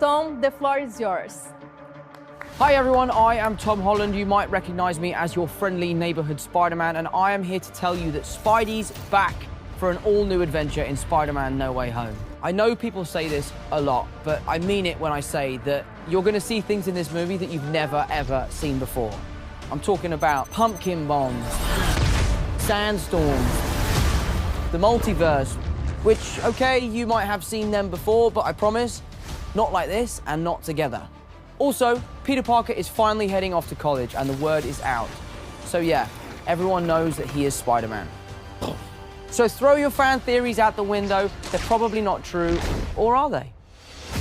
Tom, the floor is yours. Hi everyone, I am Tom Holland. You might recognize me as your friendly neighborhood Spider-Man, and I am here to tell you that Spidey's back for an all-new adventure in Spider-Man No Way Home. I know people say this a lot, but I mean it when I say that you're gonna see things in this movie that you've never, ever seen before. I'm talking about pumpkin bombs, sandstorms, the multiverse, which, okay, you might have seen them before, but I promise, not like this and not together. Also, Peter Parker is finally heading off to college and the word is out. So yeah, everyone knows that he is Spider-Man. So throw your fan theories out the window. They're probably not true, or are they?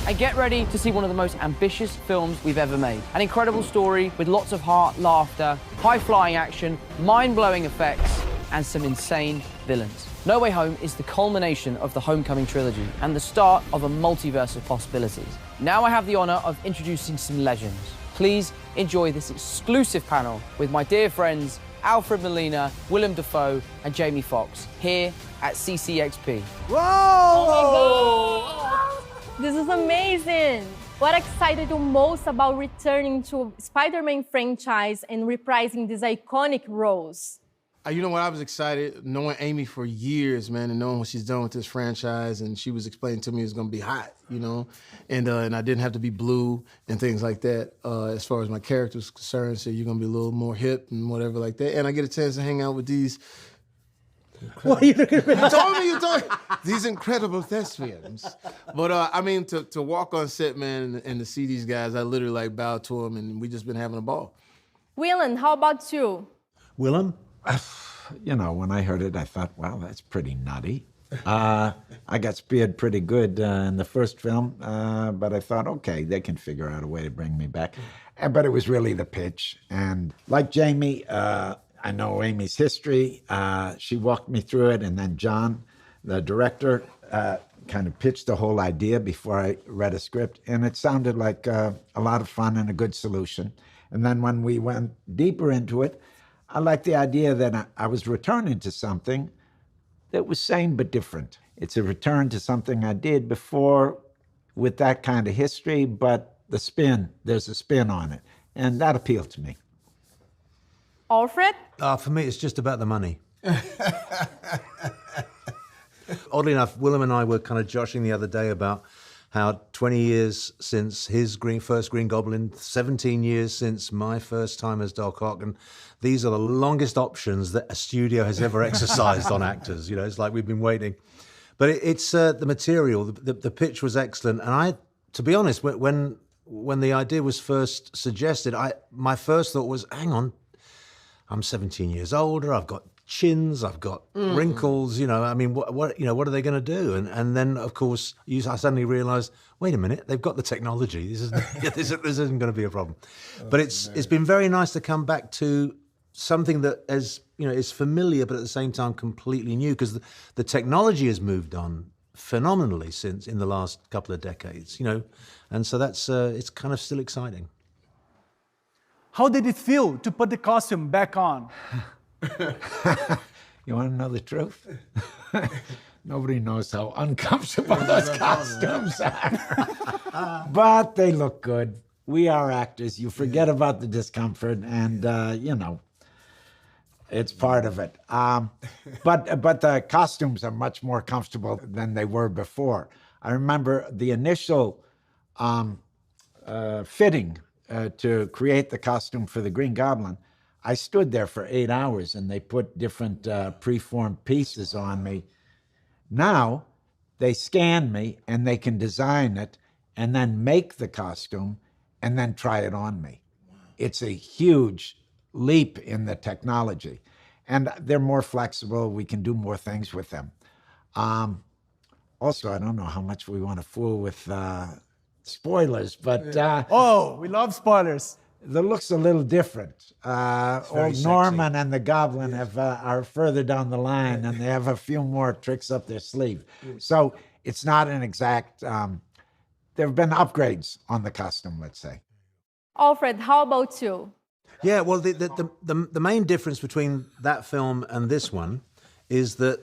And get ready to see one of the most ambitious films we've ever made. An incredible story with lots of heart, laughter, high-flying action, mind-blowing effects, and some insane villains. No Way Home is the culmination of the Homecoming trilogy and the start of a multiverse of possibilities. Now I have the honor of introducing some legends. Please enjoy this exclusive panel with my dear friends Alfred Molina, Willem Dafoe, and Jamie Foxx here at CCXP. Whoa! Oh my God! This is amazing! What excited you most about returning to Spider-Man franchise and reprising these iconic roles? You know what, I was excited knowing Amy for years, man, and knowing what she's done with this franchise, and she was explaining to me it was gonna be hot, you know, and I didn't have to be blue and things like that as far as my character was concerned, so you're gonna be a little more hip and whatever like that, and I get a chance to hang out with these... What are you looking at? You told me, these incredible thespians. But I mean, to walk on set, man, and to see these guys, I literally like bowed to them, and we just been having a ball. Willem, how about you? Willem? You know, when I heard it, I thought, wow, that's pretty nutty. I got speared pretty good in the first film, but I thought, okay, they can figure out a way to bring me back. But it was really the pitch. And like Jamie, I know Amy's history. She walked me through it, and then John, the director, kind of pitched the whole idea before I read a script. And it sounded like a lot of fun and a good solution. And then when we went deeper into it, I liked the idea that I was returning to something that was same but different. It's a return to something I did before with that kind of history, but there's a spin on it. And that appealed to me. Alfred? For me, it's just about the money. Oddly enough, Willem and I were kind of joshing the other day about how 20 years since his first Green Goblin, 17 years since my first time as Doc Ock, and these are the longest options that a studio has ever exercised on actors. You know, it's like we've been waiting. But it's the material, the pitch was excellent, and to be honest, when the idea was first suggested, my first thought was, hang on, I'm 17 years older, I've got chins, I've got wrinkles, you know, I mean, what are they going to do? And then, of course, I suddenly realized, wait a minute, they've got the technology. This isn't going to be a problem. But it's been very nice to come back to something that is familiar, but at the same time completely new, because the technology has moved on phenomenally since in the last couple of decades, you know, and so that's it's kind of still exciting. How did it feel to put the costume back on? You want to know the truth? Nobody knows how uncomfortable those costumes are. But they look good. We are actors. You forget about the discomfort, and, you know, it's part of it. But the costumes are much more comfortable than they were before. I remember the initial fitting to create the costume for the Green Goblin. I stood there for 8 hours, and they put different preformed pieces on me. Now, they scan me, and they can design it, and then make the costume, and then try it on me. It's a huge leap in the technology. And they're more flexible. We can do more things with them. Also, I don't know how much we want to fool with spoilers, but... Oh, we love spoilers. The look's a little different. Old Norman and the Goblin are further down the line, and they have a few more tricks up their sleeve. So it's not an exact... there have been upgrades on the costume, let's say. Alfred, how about you? Yeah, well, the main difference between that film and this one is that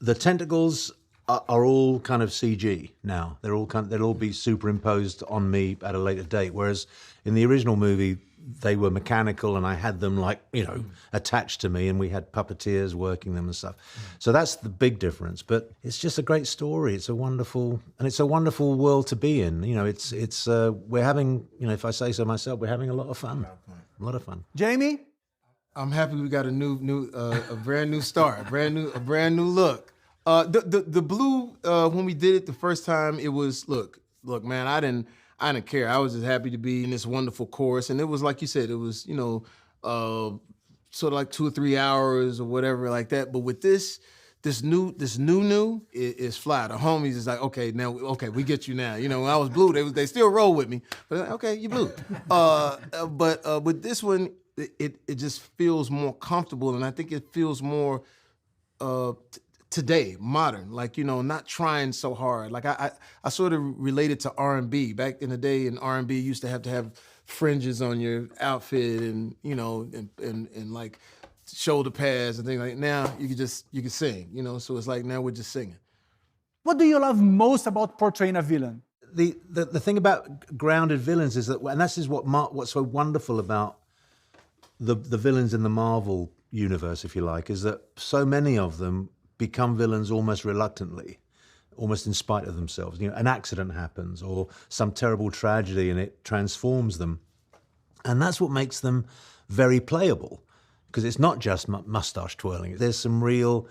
the tentacles are all kind of CG now. They'll all be superimposed on me at a later date. Whereas in the original movie, they were mechanical, and I had them like, you know, attached to me, and we had puppeteers working them and stuff. So that's the big difference. But it's just a great story. It's a wonderful world to be in. You know, we're having, you know, if I say so myself, we're having a lot of fun. A lot of fun. Jamie? I'm happy we got a brand new start, a brand new look. The blue, when we did it the first time, it was, look, man, I didn't care. I was just happy to be in this wonderful chorus. And it was, like you said, it was, you know, sort of like 2 or 3 hours or whatever like that. But with this new is fly. The homies is like, okay, we get you now. You know, when I was blue, they still roll with me. But like, okay, you blue. But with this one, it just feels more comfortable, and I think it feels more today, modern, like, you know, not trying so hard. Like I sort of related to R&B. Back in the day, in R&B, you used to have fringes on your outfit, and, you know, and like shoulder pads and things like that. Now you can sing, you know, so it's like now we're just singing. What do you love most about portraying a villain? The thing about grounded villains is that, and this is what's so wonderful about the villains in the Marvel universe, if you like, is that so many of them become villains almost reluctantly, almost in spite of themselves. You know, an accident happens or some terrible tragedy and it transforms them. And that's what makes them very playable, because it's not just mustache twirling. There's some real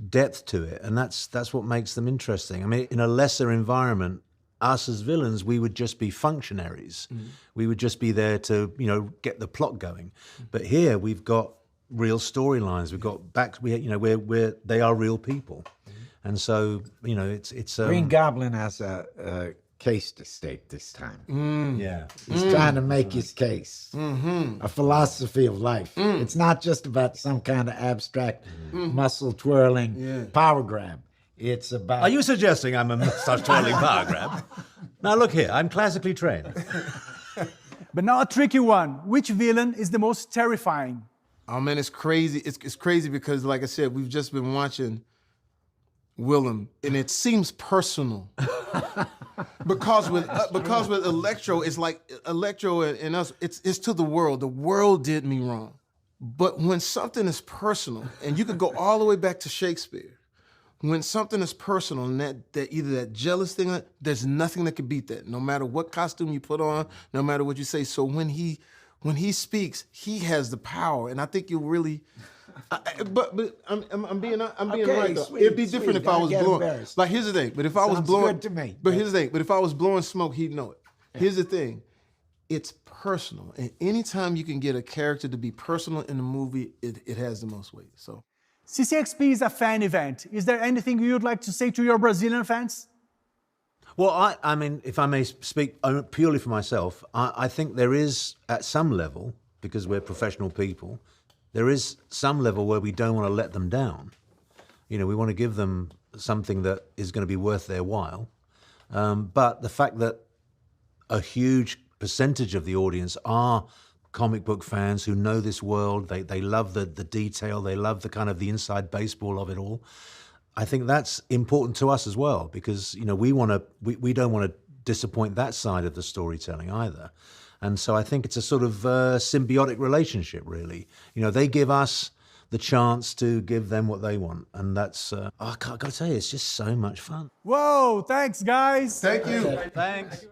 depth to it, and that's what makes them interesting. I mean, in a lesser environment, us as villains, we would just be functionaries. We would just be there to, you know, get the plot going. But here we've got real storylines. We've got they are real people. And so, you know, it's Green Goblin has a case to state this time. Yeah. He's trying to make his case. A philosophy of life. It's not just about some kind of abstract muscle twirling power grab. It's about... Are you suggesting I'm a mustache twirling power grab? Now look here, I'm classically trained. But now a tricky one. Which villain is the most terrifying? Oh man, it's crazy. It's crazy because, like I said, we've just been watching Willem, and it seems personal. because with Electro, it's like Electro and us. It's to the world. The world did me wrong. But when something is personal, and you could go all the way back to Shakespeare, when something is personal, and that either that jealous thing, there's nothing that can beat that. No matter what costume you put on, no matter what you say. So when he speaks, he has the power, and I think you'll really. But I'm being okay, right though. It'd be different if I was blowing. Like, here's the thing. But if I was blowing, good to me. But here's the thing. But if I was blowing smoke, he'd know it. Here's the thing. It's personal, and anytime you can get a character to be personal in a movie, it has the most weight. So. CCXP is a fan event. Is there anything you'd like to say to your Brazilian fans? Well, I mean, if I may speak purely for myself, I think there is, at some level, because we're professional people, there is some level where we don't want to let them down. You know, we want to give them something that is going to be worth their while. But the fact that a huge percentage of the audience are comic book fans who know this world, they love the detail, they love the kind of the inside baseball of it all. I think that's important to us as well, because, you know, we don't want to disappoint that side of the storytelling either. And so I think it's a sort of symbiotic relationship, really. You know, they give us the chance to give them what they want. And that's, I gotta tell you, it's just so much fun. Whoa, thanks, guys. Thank you. Thanks.